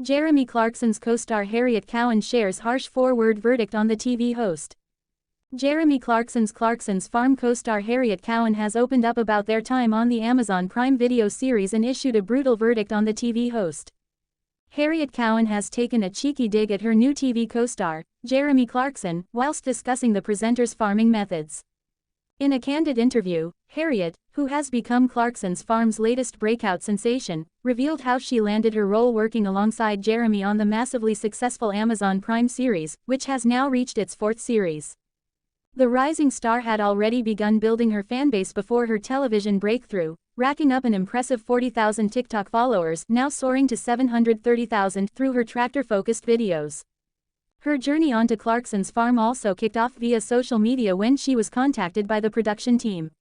Jeremy Clarkson's co-star Harriet Cowan shares harsh four-word verdict on the TV host. Jeremy Clarkson's Farm co-star Harriet Cowan has opened up about their time on the Amazon Prime Video series and issued a brutal verdict on the TV host. Harriet Cowan has taken a cheeky dig at her new TV co-star, Jeremy Clarkson, whilst discussing the presenter's farming methods. In a candid interview, Harriet, who has become Clarkson's Farm's latest breakout sensation, revealed how she landed her role working alongside Jeremy on the massively successful Amazon Prime series, which has now reached its fourth series. The rising star had already begun building her fanbase before her television breakthrough, racking up an impressive 40,000 TikTok followers, now soaring to 730,000 through her tractor-focused videos. Her journey onto Clarkson's Farm also kicked off via social media when she was contacted by the production team.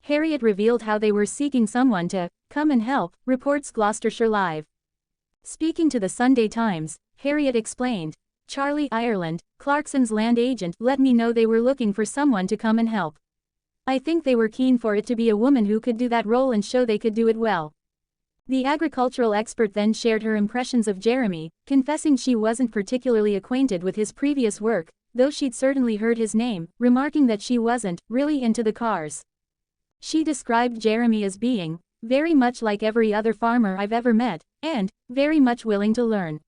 Harriet revealed how they were seeking someone to come and help, reports Gloucestershire Live. Speaking to the Sunday Times, Harriet explained, "Charlie, Ireland, Clarkson's land agent, let me know they were looking for someone to come and help. I think they were keen for it to be a woman who could do that role and show they could do it well." The agricultural expert then shared her impressions of Jeremy, confessing she wasn't particularly acquainted with his previous work, though she'd certainly heard his name, remarking that she wasn't really into the cars. She described Jeremy as being very much like every other farmer I've ever met, and very much willing to learn.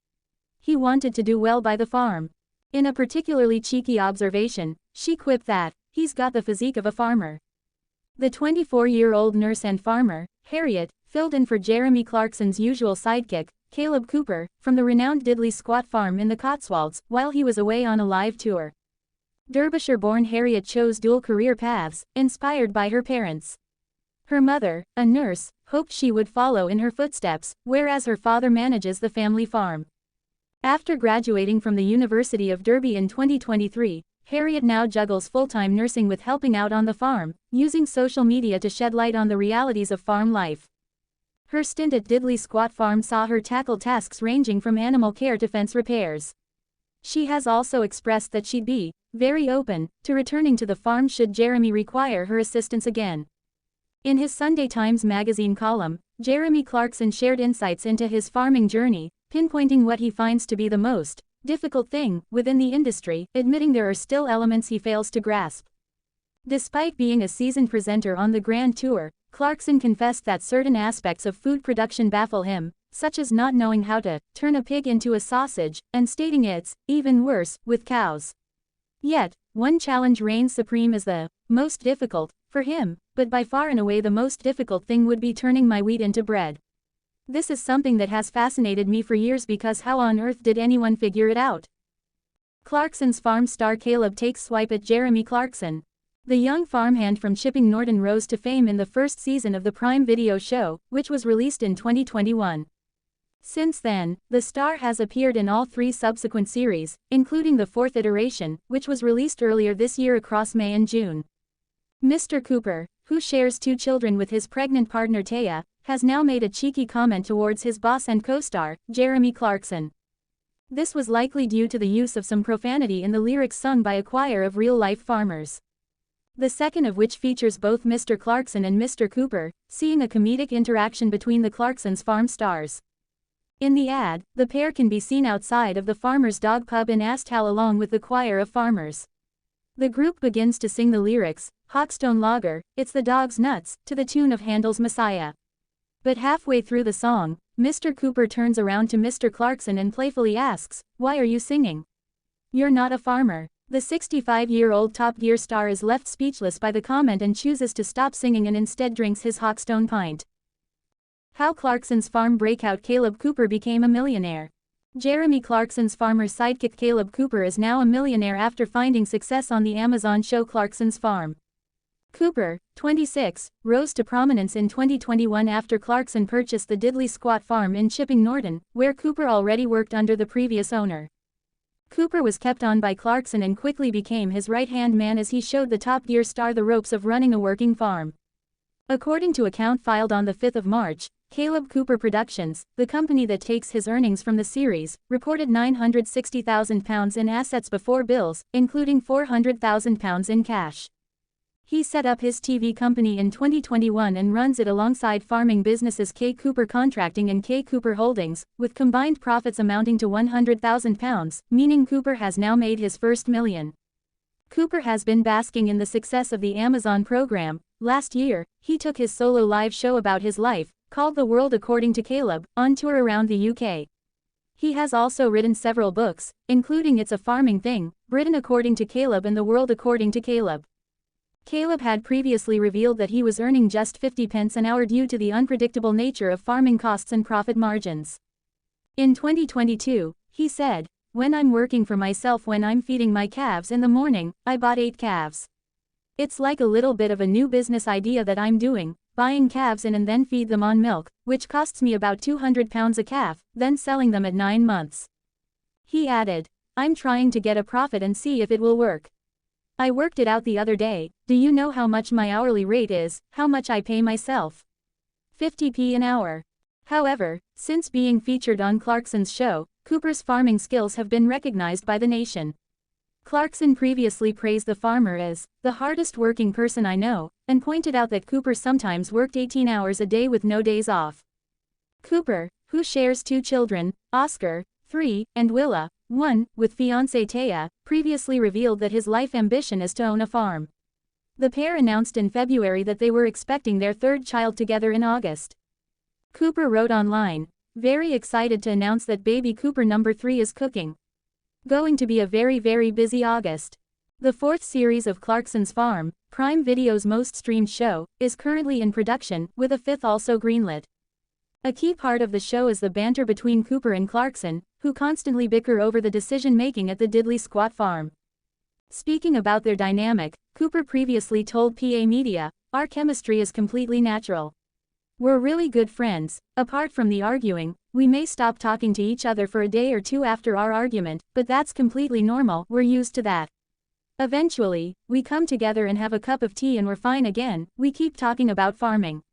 He wanted to do well by the farm. In a particularly cheeky observation, she quipped that, "He's got the physique of a farmer." The 24-year-old nurse and farmer, Harriet, filled in for Jeremy Clarkson's usual sidekick, Caleb Cooper, from the renowned Diddley Squat Farm in the Cotswolds, while he was away on a live tour. Derbyshire-born Harriet chose dual career paths, inspired by her parents. Her mother, a nurse, hoped she would follow in her footsteps, whereas her father manages the family farm. After graduating from the University of Derby in 2023, Harriet now juggles full-time nursing with helping out on the farm, using social media to shed light on the realities of farm life. Her stint at Diddley Squat Farm saw her tackle tasks ranging from animal care to fence repairs. She has also expressed that she'd be very open to returning to the farm should Jeremy require her assistance again. In his Sunday Times Magazine column, Jeremy Clarkson shared insights into his farming journey, pinpointing what he finds to be the most difficult thing within the industry, admitting there are still elements he fails to grasp. Despite being a seasoned presenter on the Grand Tour, Clarkson confessed that certain aspects of food production baffle him, such as not knowing how to turn a pig into a sausage, and stating it's even worse with cows. Yet, one challenge reigns supreme as the most difficult for him, but by far and away the most difficult thing would be turning my wheat into bread. This is something that has fascinated me for years because how on earth did anyone figure it out? Clarkson's Farm star Caleb takes swipe at Jeremy Clarkson. The young farmhand from Chipping Norton rose to fame in the first season of the Prime Video show, which was released in 2021. Since then, the star has appeared in all three subsequent series, including the fourth iteration, which was released earlier this year across May and June. Mr. Cooper, who shares 2 children with his pregnant partner Taya, has now made a cheeky comment towards his boss and co-star, Jeremy Clarkson. This was likely due to the use of some profanity in the lyrics sung by a choir of real-life farmers. The second of which features both Mr. Clarkson and Mr. Cooper, seeing a comedic interaction between the Clarkson's Farm stars. In the ad, the pair can be seen outside of the farmer's dog pub in Asthall along with the choir of farmers. The group begins to sing the lyrics, "Hawkstone Lager, it's the dog's nuts," to the tune of Handel's Messiah. But halfway through the song, Mr. Cooper turns around to Mr. Clarkson and playfully asks, "Why are you singing? You're not a farmer." The 65-year-old Top Gear star is left speechless by the comment and chooses to stop singing and instead drinks his Hawkstone pint. How Clarkson's Farm breakout Caleb Cooper became a millionaire. Jeremy Clarkson's farmer sidekick Caleb Cooper is now a millionaire after finding success on the Amazon show Clarkson's Farm. Cooper, 26, rose to prominence in 2021 after Clarkson purchased the Diddley Squat Farm in Chipping Norton, where Cooper already worked under the previous owner. Cooper was kept on by Clarkson and quickly became his right-hand man as he showed the Top Gear star the ropes of running a working farm. According to account filed on the 5th of March, Caleb Cooper Productions, the company that takes his earnings from the series, reported £960,000 in assets before bills, including £400,000 in cash. He set up his TV company in 2021 and runs it alongside farming businesses K. Cooper Contracting and K. Cooper Holdings, with combined profits amounting to £100,000, meaning Cooper has now made his first million. Cooper has been basking in the success of the Amazon program. Last year, he took his solo live show about his life, called The World According to Caleb, on tour around the UK. He has also written several books, including It's a Farming Thing, Britain According to Caleb and The World According to Caleb. Caleb had previously revealed that he was earning just 50 pence an hour due to the unpredictable nature of farming costs and profit margins. In 2022, he said, "When I'm working for myself, when I'm feeding my calves in the morning, I bought 8 calves. It's like a little bit of a new business idea that I'm doing, buying calves in and then feed them on milk, which costs me about £200 a calf, then selling them at 9 months." He added, "I'm trying to get a profit and see if it will work. I worked it out the other day. Do you know how much my hourly rate is, how much I pay myself? 50p an hour." However, since being featured on Clarkson's show, Cooper's farming skills have been recognized by the nation. Clarkson previously praised the farmer as the hardest working person I know, and pointed out that Cooper sometimes worked 18 hours a day with no days off. Cooper, who shares 2 children, Oscar, 3, and Willa, 1, with fiancée Taya, previously revealed that his life ambition is to own a farm. The pair announced in February that they were expecting their 3rd child together in August. Cooper wrote online, "Very excited to announce that baby Cooper number 3 is cooking. Going to be a very busy August." The 4th series of Clarkson's Farm, Prime Video's most streamed show, is currently in production, with a 5th also greenlit. A key part of the show is the banter between Cooper and Clarkson, who constantly bicker over the decision-making at the Diddley Squat farm. Speaking about their dynamic, Cooper previously told PA Media, "Our chemistry is completely natural. We're really good friends. Apart from the arguing, we may stop talking to each other for a day or 2 after our argument, but that's completely normal, we're used to that. Eventually, we come together and have a cup of tea and we're fine again, we keep talking about farming."